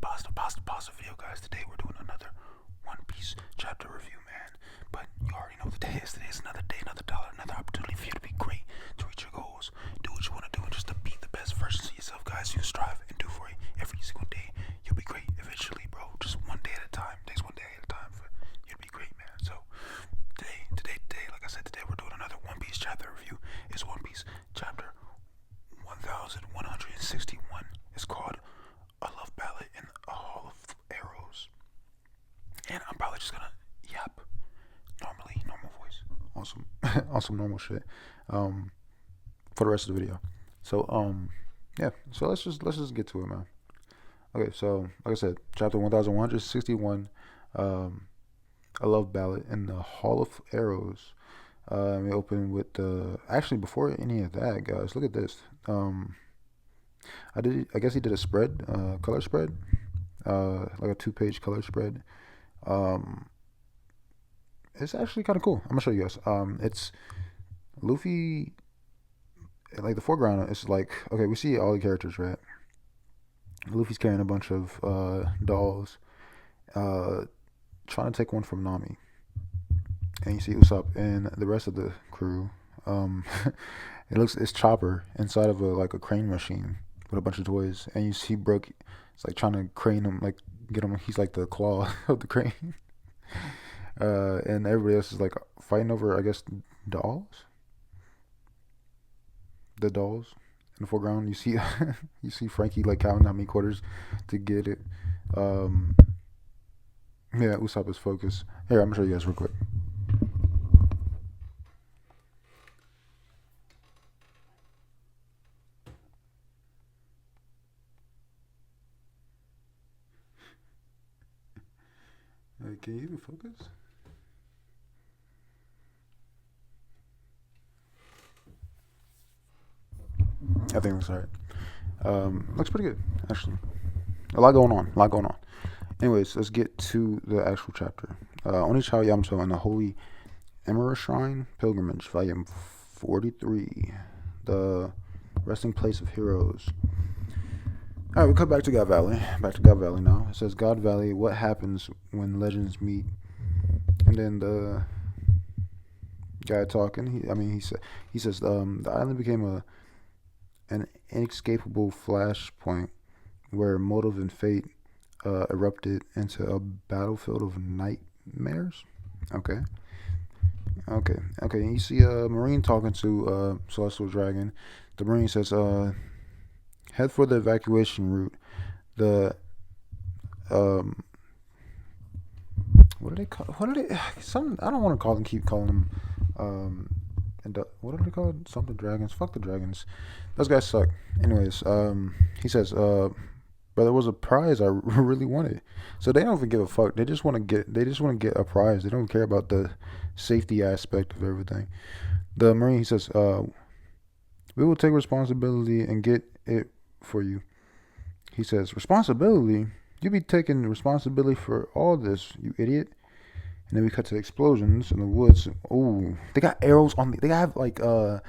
pasta video, guys. Today we're doing another One Piece chapter review, man. But you already know the day is. Today is another day, another dollar, another opportunity for you to be great, to reach your goals, do what you want to do, and just to be the best version of yourself, guys. You strive and do for it every single day. You'll be great eventually, bro. Just one day at a time. Takes one day at a time for you to be great, man. So today, like I said, today we're doing another One Piece chapter review. It's One Piece chapter 1161. It's called A Love Ballad in a Hall of Arrows. And I'm probably just gonna yap normally, normal voice. Awesome. Awesome normal shit. For the rest of the video. So yeah, so let's just get to it, man. Okay, so like I said, chapter 1161, A Love Ballad in the Hall of Arrows. We open with the actually before any of that, guys. Look at this. I guess he did a spread, color spread, like a 2-page color spread. Um, it's actually kind of cool. I'm gonna show you guys. It's Luffy, like the foreground. It's like okay, we see all the characters, right? Luffy's carrying a bunch of dolls, uh, trying to take one from Nami, and you see Usopp and the rest of the crew. Um, it's Chopper inside of a crane machine with a bunch of toys, and you see Brook. It's like trying to crane him, like get him. He's like the claw of the crane, and everybody else is like fighting over, I guess, dolls. The dolls in the foreground. You see, you see Frankie like counting how many quarters to get it. Um, yeah, Usopp is focused. Here, I'm gonna show you guys real quick. Can you even focus? I think it looks alright. Looks pretty good, actually. A lot going on. A lot going on. Anyways, let's get to the actual chapter. Onichao Yamato and the Holy Emerald Shrine Pilgrimage, Volume 43. The Resting Place of Heroes. Alright, we cut back to God Valley. Back to God Valley now. It says, God Valley, what happens when legends meet? And then the guy talking, he says, the island became an inescapable flashpoint where motive and fate erupted into a battlefield of nightmares. Okay. And you see a Marine talking to Celestial Dragon. The Marine says, head for the evacuation route. The what do they call? What are they? Some I don't want to call them. Keep calling them. And what do they call it? Something dragons. Fuck the dragons. Those guys suck. Anyways, he says, but there was a prize I really wanted. So they don't even give a fuck. They just want to get. They just want to get a prize. They don't care about the safety aspect of everything. The Marine, he says, we will take responsibility and get it for you. He says, responsibility? You be taking responsibility for all this, you idiot. And then we cut to explosions in the woods. Ooh, they got arrows on the. They have like I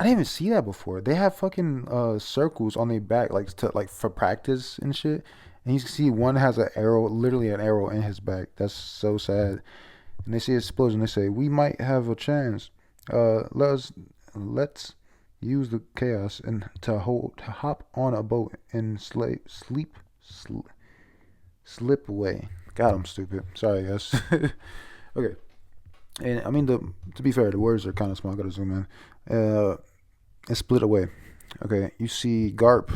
didn't even see that before. They have fucking circles on their back, like for practice and shit. And you can see one has an arrow, literally an arrow in his back. That's so sad. And they see explosion. They say, "We might have a chance. Let's use the chaos and to hop on a boat and slip away." God, I'm stupid. Sorry, guys. Okay. And I mean, to be fair, the words are kind of small. I gotta zoom in. And split away. Okay, you see Garp,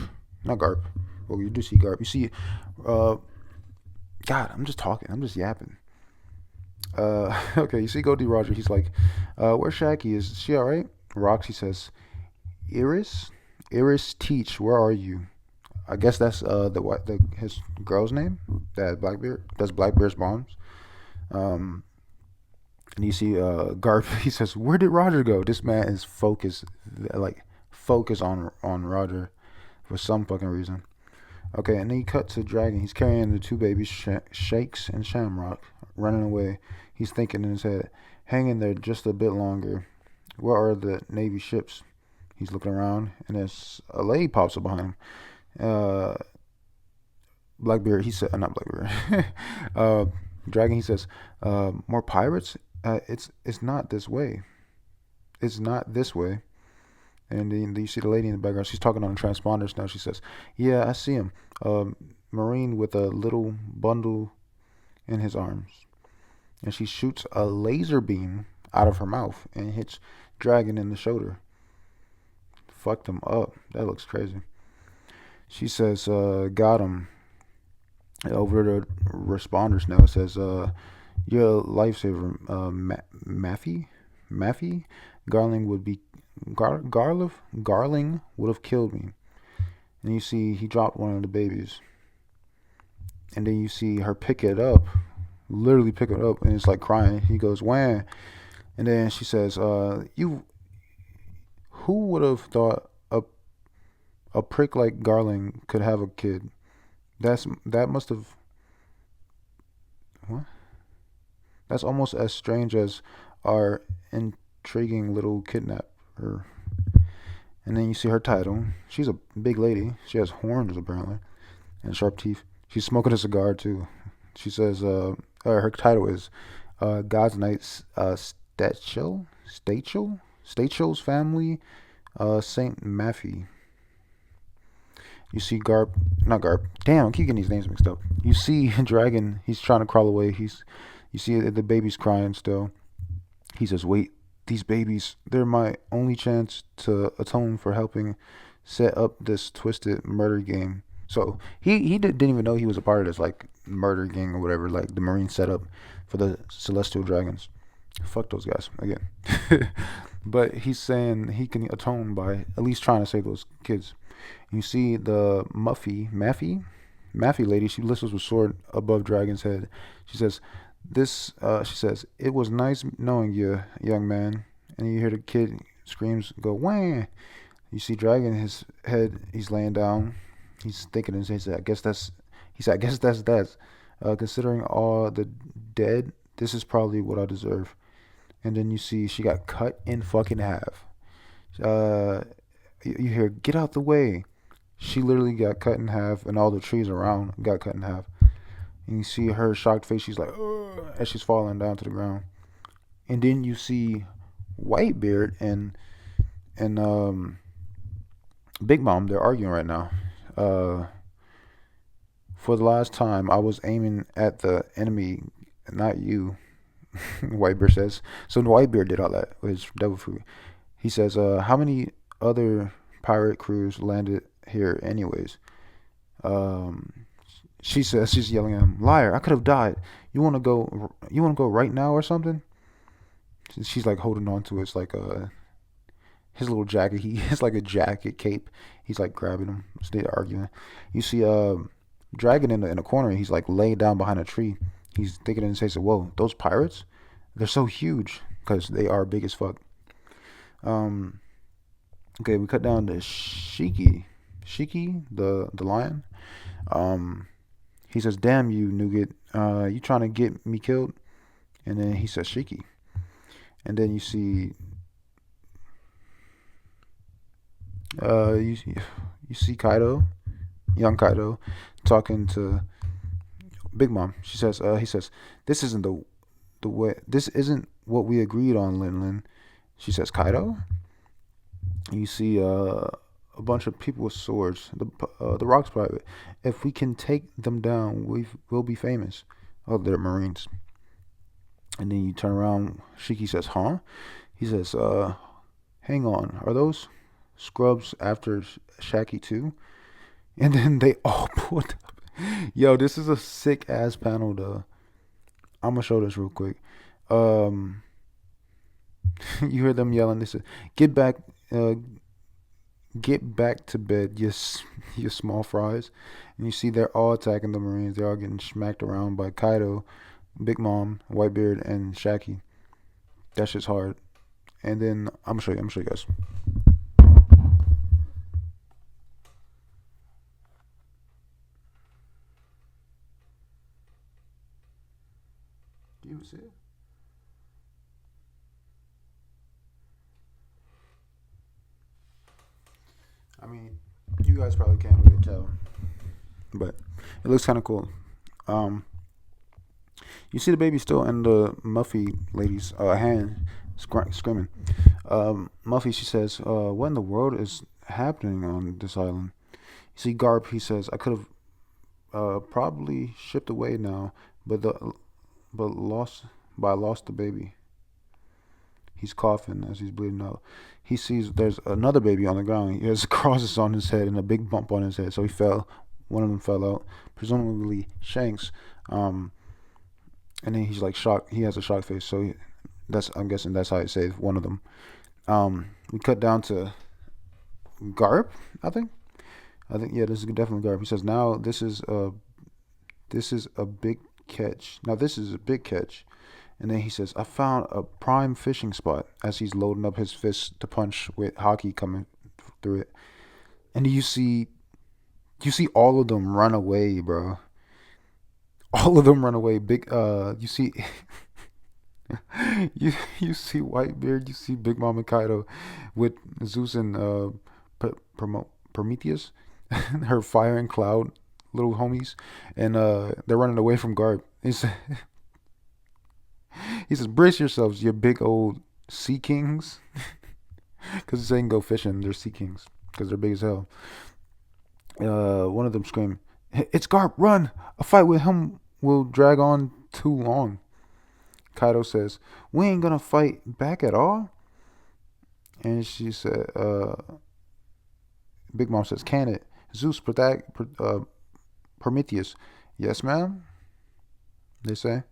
not Garp. Well, you do see Garp. You see, God, I'm just talking. I'm just yapping. Okay, you see Goldie Roger. He's like, where's Shaggy? Is she all right? Roxy says, Iris Teach, where are you? I guess that's his girl's name. That's Blackbeard's mom's. And you see Garp. He says, "Where did Roger go?" This man is focused, like focused on Roger for some fucking reason. Okay, and then he cut to Dragon. He's carrying the two babies, Shakes and Shamrock, running away. He's thinking in his head, "Hang in there just a bit longer. Where are the Navy ships?" He's looking around, and there's a lady pops up behind him. Uh, Blackbeard, he said, not Blackbeard, uh, Dragon, he says, more pirates? It's not this way. It's not this way. And then you see the lady in the background. She's talking on the transponders now. She says, "Yeah, I see him. Marine with a little bundle in his arms." And she shoots a laser beam out of her mouth and hits Dragon in the shoulder. Fucked him up. That looks crazy. She says, "Got him." Over the responders now. It says, "You're a lifesaver, Maffy. Maffy. Garling would be Garling would have killed me." And you see he dropped one of the babies. And then you see her pick it up, literally pick it up, and it's like crying. He goes, "Wham!" And then she says, "You, who would have thought a prick like Garling could have a kid? That must have what? That's almost as strange as our intriguing little kidnapper." And then you see her title. She's a big lady. She has horns apparently and sharp teeth. She's smoking a cigar too. She says, her title is God's Knight Stachel family, Saint Maffey. You see Garp, not Garp. Damn, I keep getting these names mixed up. You see Dragon. He's trying to crawl away. You see the baby's crying still. He says, "Wait, these babies. They're my only chance to atone for helping set up this twisted murder game." So didn't even know he was a part of this like murder gang or whatever, like the Marine setup for the Celestial Dragons. Fuck those guys again. But he's saying he can atone by at least trying to save those kids. You see the Maffy lady. She lifts with sword above Dragon's head. She says, "This." She says, "It was nice knowing you, young man." And you hear the kid screams, "Go wah!" You see Dragon. His head. He's laying down. He's thinking, and he said, "I guess that's." He said, "I guess that's that. Considering all the dead, this is probably what I deserve." And then you see she got cut in fucking half. Uh, you hear, "Get out the way." She literally got cut in half, and all the trees around got cut in half. And you see her shocked face. She's like, "Ugh," as she's falling down to the ground. And then you see Whitebeard and Big Mom. They're arguing right now. Uh, for the last time, I was aiming at the enemy, not you. Whitebeard says. So Whitebeard did all that with his devil fruit. He says, "How many other pirate crews landed here, anyways?" Um, she says she's yelling at him, "Liar! I could have died. You want to go? You want to go right now or something?" She's like holding on to his like his little jacket. He has like a jacket cape. He's like grabbing him. So they're arguing. You see Dragon in the corner. He's like laid down behind a tree. He's thinking in his face, "Whoa, those pirates? They're so huge because they are big as fuck." Um, okay, we cut down to Shiki, the lion. Um, he says, "Damn you, Nougat. You trying to get me killed?" And then he says, "Shiki." And then you see Kaido, young Kaido, talking to Big Mom. He says, "This isn't the way. This isn't what we agreed on, Lin Lin." She says, "Kaido." You see a bunch of people with swords. The Rock's private. If we can take them down, we'll be famous. Oh, they're Marines. And then you turn around. Shiki says, "Huh?" He says, "Hang on. Are those scrubs after Shaki too?" And then they all put up. Yo, this is a sick ass panel. Though I'm gonna show this real quick. Um, you hear them yelling. They said, "Get back, uh, get back to bed, you small fries." And you see they're all attacking the Marines. They're all getting smacked around by Kaido, Big Mom, Whitebeard, and Shaki. That shit's hard. And then I'm gonna show you. I'm gonna show you guys. Do you see it? I mean, you guys probably can't really tell, but it looks kind of cool. Um, you see the baby still in the Muffy lady's hand, screaming. Muffy, she says, "What in the world is happening on this island?" You see Garp. He says, "I could have probably shipped away now, but the but lost, but I lost the baby." He's coughing as he's bleeding out. He sees there's another baby on the ground. He has crosses on his head and a big bump on his head. So he fell. One of them fell out, presumably Shanks. Um, and then he's like shocked. He has a shocked face. So that's I'm guessing that's how he saved one of them. We cut down to Garp. I think. I think yeah, this is definitely Garp. He says now this is a big catch. Now this is a big catch. And then he says, I found a prime fishing spot as he's loading up his fist to punch with hockey coming through it. And you see all of them run away, bro. All of them run away. Big you see you see Whitebeard, you see Big Mom and Kaido with Zeus and Prometheus, her fire and cloud little homies, and they're running away from Garb. He says, brace yourselves, you big old sea kings. Because he's saying go fishing. They're sea kings. Because they're big as hell. One of them scream, it's Garp, run! A fight with him will drag on too long. Kaido says, we ain't gonna fight back at all? And she said, Big Mom says, can it? Zeus, Prometheus. Yes, ma'am, they say.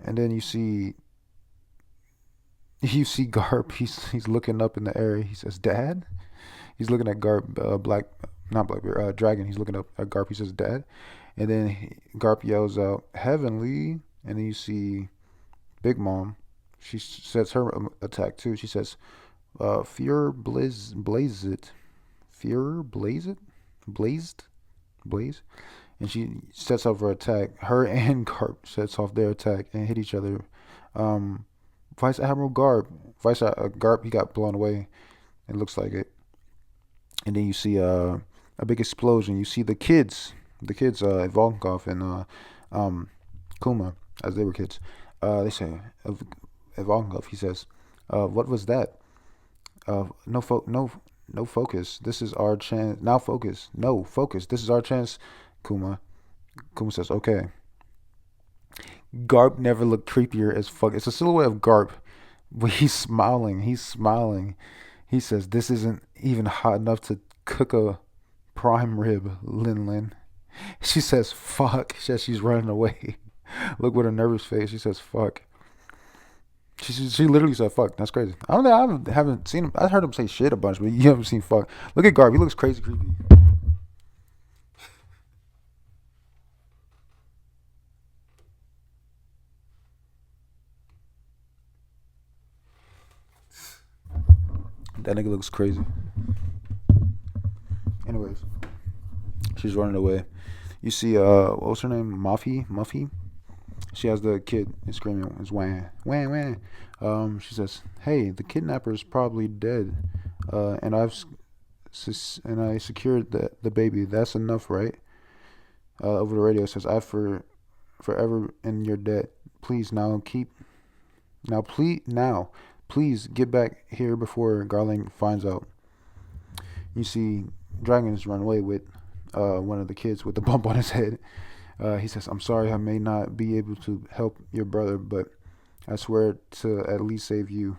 And then you see Garp. He's looking up in the air. He says, "Dad." He's looking at Garp, not Blackbeard, Dragon. He's looking up at Garp. He says, "Dad." And then Garp yells out, "Heavenly!" And then you see Big Mom. She sets her attack too. She says, blaze it, fear blaze it, blaze." And she sets off her attack. Her and Garp sets off their attack and hit each other. Um, Vice Garp, he got blown away. It looks like it. And then you see a big explosion. You see the kids, Ivankov and Kuma, as they were kids. They say, Ivankov, he says, what was that? No focus. This is our chance. Now focus. No, focus. This is our chance, Kuma. Kuma says, okay. Garp never looked creepier as fuck. It's a silhouette of Garp, but he's smiling. He's smiling. He says, this isn't even hot enough to cook a prime rib, Lin Lin. She says, fuck. She's running away. Look with a nervous face. She says, fuck. She literally said fuck. That's crazy. I don't think I haven't seen him. I heard him say shit a bunch, but you haven't seen fuck. Look at Garp. He looks crazy creepy. That nigga looks crazy. Anyways, she's running away. You see, what's her name? Muffy. She has the kid and screaming. It's wham, wham, wham. She says, "Hey, the kidnapper is probably dead, and I secured the baby. That's enough, right?" Over the radio, it says, "I forever in your debt. Please please get back here before Garling finds out." You see, Dragons run away with one of the kids with the bump on his head. He says, "I'm sorry, I may not be able to help your brother, but I swear to at least save you."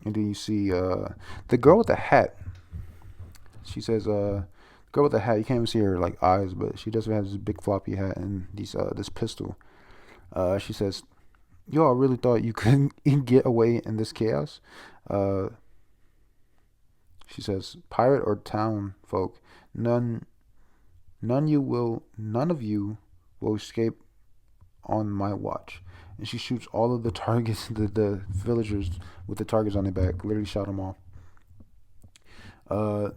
And then you see the girl with the hat. She says, "Girl with the hat. You can't even see her like eyes, but she does have this big floppy hat and this pistol." She says, "Y'all really thought you couldn't get away in this chaos?" Uh, she says, "Pirate or town folk, none of you will escape on my watch." And she shoots all of the targets, the villagers with the targets on their back. Literally shot them all. Uh,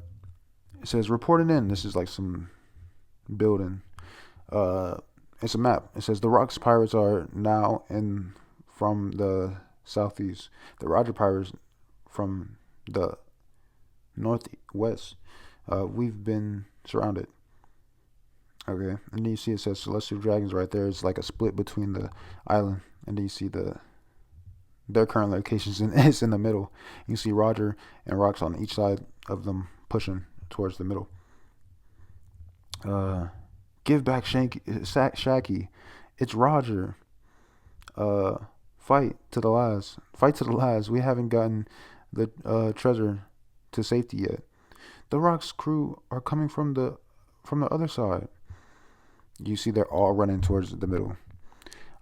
it says, "Reporting in." This is like some building. Uh, it's a map. It says the Rocks pirates are now in from the southeast. The Roger pirates from the northwest. We've been surrounded. Okay, and then you see it says celestial dragons right there. It's like a split between the island, and then you see their current locations, and it's in the middle. You see Roger and Rocks on each side of them pushing towards the middle. Uh, Give back Shaky. It's Roger. Uh, Fight to the last. Fight to the last. We haven't gotten the treasure to safety yet. The Rock's crew are coming from the other side. You see, they're all running towards the middle.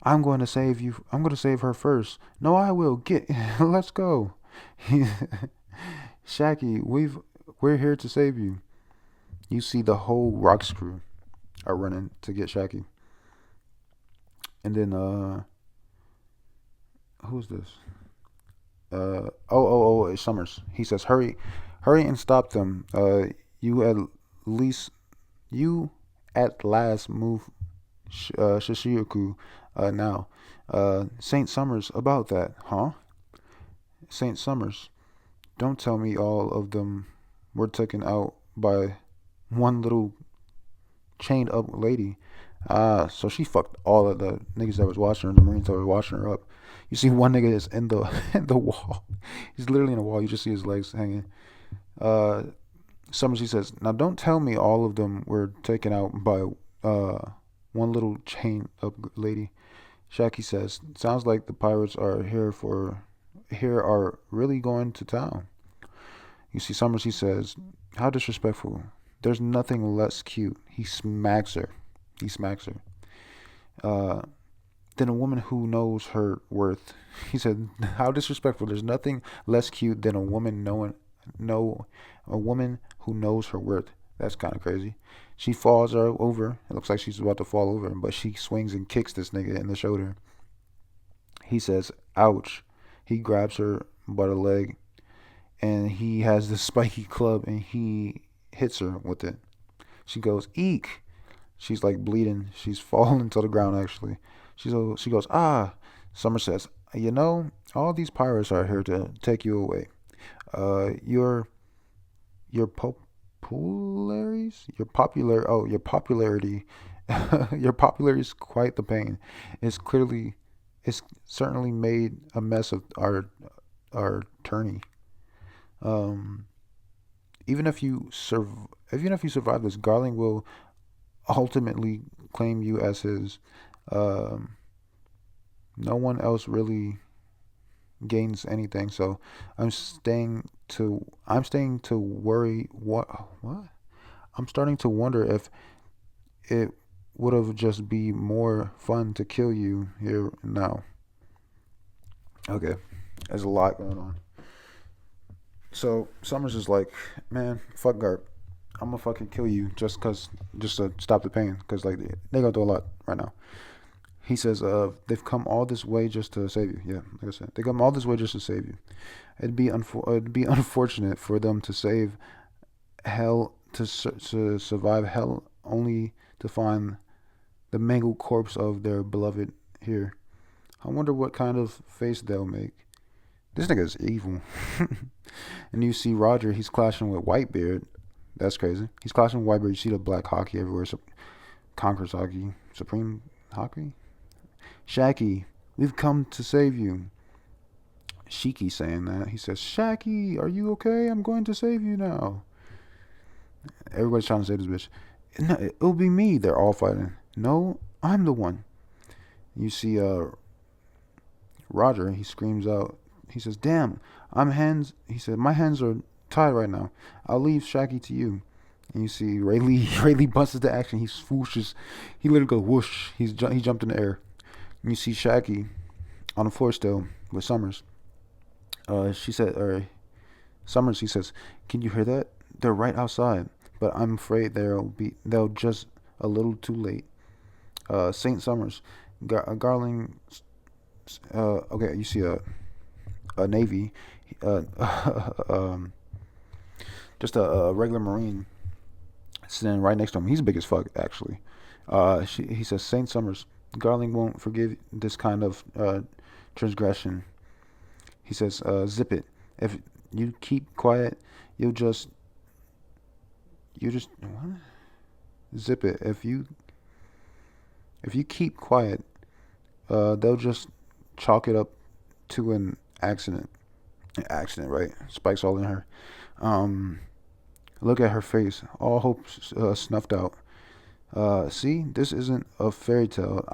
I'm going to save you. I'm going to save her first. No, I will. Get. Let's go. Shaky, we're here to save you. You see, the whole Rock's crew are running to get Shaky. And then who's this? It's Summers. He says, hurry and stop them. You at least you at last move Shishiyoku now. Saint Summers about that, huh? Saint Summers, don't tell me all of them were taken out by one little chained up lady. So she fucked all of the niggas that was watching her, the Marines that were watching her up. You see one nigga is in the in the wall. He's literally in the wall. You just see his legs hanging. Uh, Summers, he says, now don't tell me all of them were taken out by one little chain up lady. Shaki says, sounds like the pirates are here are really going to town. You see Summers, he says, how disrespectful. There's nothing less cute. He smacks her. He smacks her. Uh, than a woman who knows her worth. He said, how disrespectful. There's nothing less cute than a woman a woman who knows her worth. That's kind of crazy. She falls over. It looks like she's about to fall over, but she swings and kicks this nigga in the shoulder. He says, ouch. He grabs her by the leg, and he has this spiky club, and he hits her with it. She goes, eek. She's like bleeding. She's falling to the ground, actually. She goes, ah. Summer says, you know, all these pirates are here to take you away. Your popularies, your popularity, your popularity is quite the pain. It's certainly made a mess of our tourney. Um, even if you survive this, Garling will ultimately claim you as his. Um, no one else really gains anything, so I'm staying to worry. What? I'm starting to wonder if it would have just be more fun to kill you here now. Okay, there's a lot going on. So Summers is like, man, fuck Garp. I'm gonna fucking kill you just to stop the pain, cause like they gonna do a lot right now. He says, they've come all this way just to save you. Yeah, like I said, they come all this way just to save you. It'd be unfortunate for them to save hell to survive hell only to find the mangled corpse of their beloved here. I wonder what kind of face they'll make. This nigga is evil. And you see Roger, he's clashing with Whitebeard. That's crazy. He's clashing with Whitebeard. You see the black hockey everywhere. Conquerors hockey. Supreme hockey? Shaky, we've come to save you. Shiki saying that. He says, Shaky, are you okay? I'm going to save you now. Everybody's trying to save this bitch. No, it'll be me. They're all fighting. No, I'm the one. You see Roger, he screams out. He says, damn, he said, my hands are tied right now. I'll leave Shaky to you. And you see Ray Lee busts into action. He swooshes. He literally goes whoosh. He jumped in the air. And you see Shaky on the floor still with Summers. Summers, he says, can you hear that? They're right outside, but I'm afraid they'll just a little too late. Saint Summers, Garling, okay, you see a Navy, um, just a regular Marine sitting right next to him. He's big as fuck, actually. He says, Saint Summers, Garling won't forgive this kind of transgression. He says, zip it. If you keep quiet, you'll just You just what? Zip it. If you keep quiet, they'll just chalk it up to an accident. An accident, right? Spikes all in her. Um, Look at her face, all hope snuffed out. See, this isn't a fairy tale.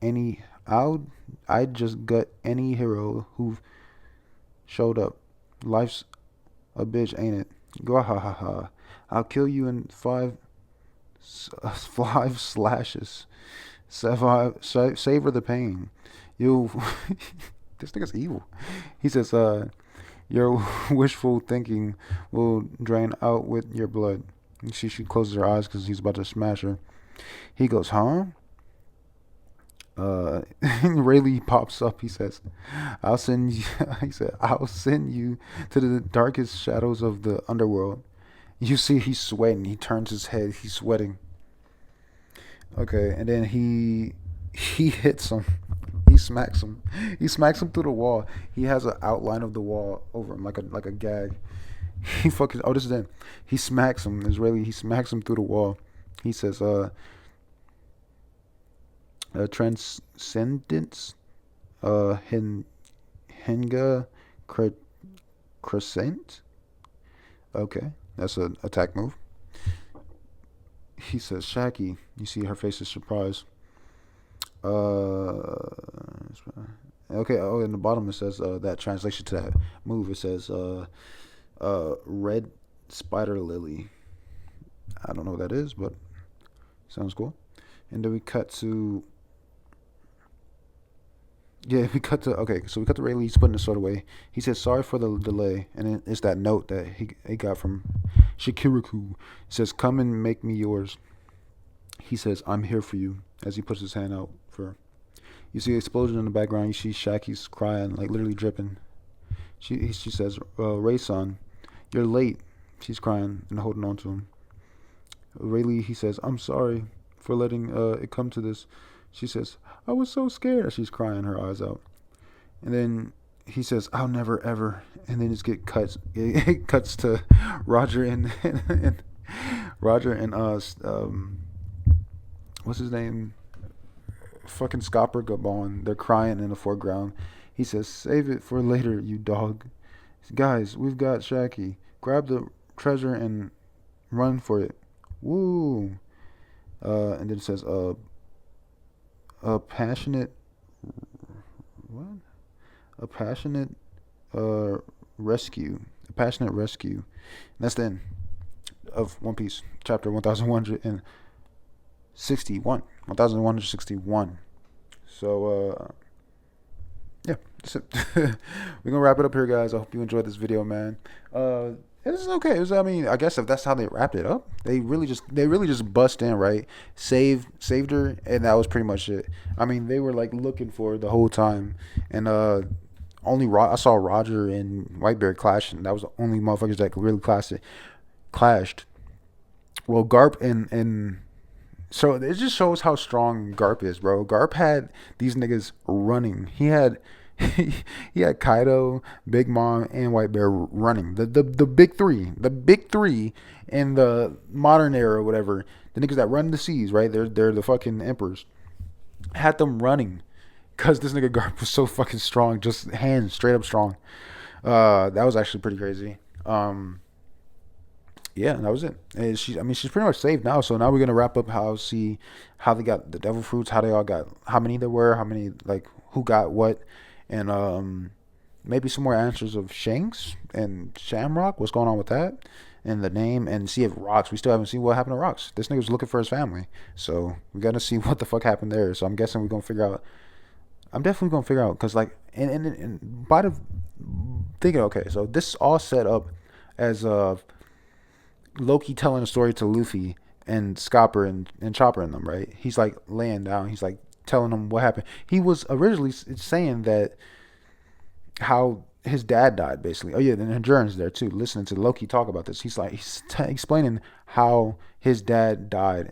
Any, I just got any hero who showed up. Life's a bitch, ain't it? Go ha ha ha. I'll kill you in five slashes. Savor the pain. You, this nigga's evil. He says, your wishful thinking will drain out with your blood. She closes her eyes because he's about to smash her. He goes, huh? Rayleigh pops up. He says, "I'll send you." He said, "I'll send you to the darkest shadows of the underworld." You see, he's sweating. He turns his head. He's sweating. Okay, and then he hits him. He smacks him. He smacks him through the wall. He has an outline of the wall over him, like a gag. He fucking. Oh, this is then. He smacks him. Israeli. He smacks him through the wall. He says, transcendence, Henga Crescent. Okay, that's an attack move. He says, Shaki. You see her face is surprised. Okay. Oh, in the bottom it says that translation to that move. It says red spider lily. I don't know what that is, but sounds cool. And then we cut to okay. So we cut to Rayleigh. He's putting the sword away. He says sorry for the delay, and it's that note that he got from Shikiriku. It says come and make me yours. He says I'm here for you as he puts his hand out for her. You see an explosion in the background. You see Shaki's crying, like literally dripping. She says, Ray-san, you're late. She's crying and holding on to him. Rayleigh, he says, I'm sorry for letting it come to this. She says, I was so scared. She's crying her eyes out. And then he says, I'll never ever. And then it cuts to Roger and Roger and what's his name? Fucking Scopper Gabon. They're crying in the foreground. He says, save it for later, you dog. Guys, we've got Shaki. Grab the treasure and run for it. Woo. And then it says, a passionate, what? A passionate rescue. A passionate rescue. And that's the end of One Piece, chapter 1161. 1161. So, yeah, that's it. We're gonna wrap it up here, guys. I hope you enjoyed this video, man. It was okay. I mean, I guess if that's how they wrapped it up, they really just bust in, right? Saved her, and that was pretty much it. I mean, they were like looking for her the whole time, and I saw Roger and Whitebeard clash, and that was the only motherfuckers that really clashed. Well, Garp and so it just shows how strong Garp is, bro. Garp had these niggas running. He had Kaido, Big Mom, and White Bear running. The big three. The big three in the modern era or whatever. The niggas that run the seas, right? They're the fucking emperors. Had them running. Cause this nigga Garp was so fucking strong. Just hands straight up strong. That was actually pretty crazy. Yeah, that was it. And she's pretty much saved now. So now we're gonna wrap up how they got the devil fruits, how they all got, how many there were, how many, like, who got what, and maybe some more answers of Shanks and Shamrock. What's going on with that? And the name, and see if Rocks. We still haven't seen what happened to Rocks. This nigga was looking for his family, so we gotta see what the fuck happened there. So I'm guessing we're gonna figure out. I'm definitely gonna figure out, because like, and by the thinking, okay, so this all set up as Loki telling a story to Luffy and Scopper and Chopper and them, right? He's like laying down. He's like telling them what happened. He was originally saying that how his dad died, basically. Oh yeah, and Endurance there too, listening to Loki talk about this. He's explaining how his dad died,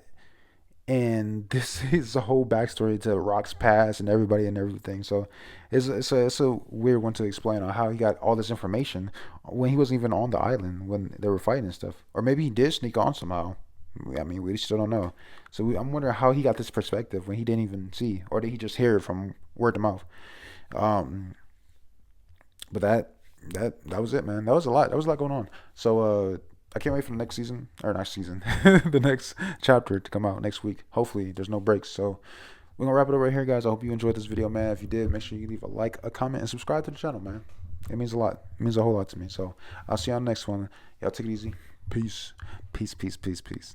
and this is a whole backstory to Rock's past and everybody and everything. So it's a weird one to explain on how he got all this information when he wasn't even on the island when they were fighting and stuff. Or maybe he did sneak on somehow. I mean, we still don't know. So I'm wondering how he got this perspective when he didn't even see, or did he just hear it from word to mouth? Um, but that was it, man. That was a lot. That was a lot going on. So I can't wait for the next season or next season, the next chapter to come out next week. Hopefully, there's no breaks. So we're gonna wrap it up right here, guys. I hope you enjoyed this video, man. If you did, make sure you leave a like, a comment, and subscribe to the channel, man. It means a lot. It means a whole lot to me. So I'll see you on the next one. Y'all take it easy. Peace. Peace. Peace. Peace. Peace.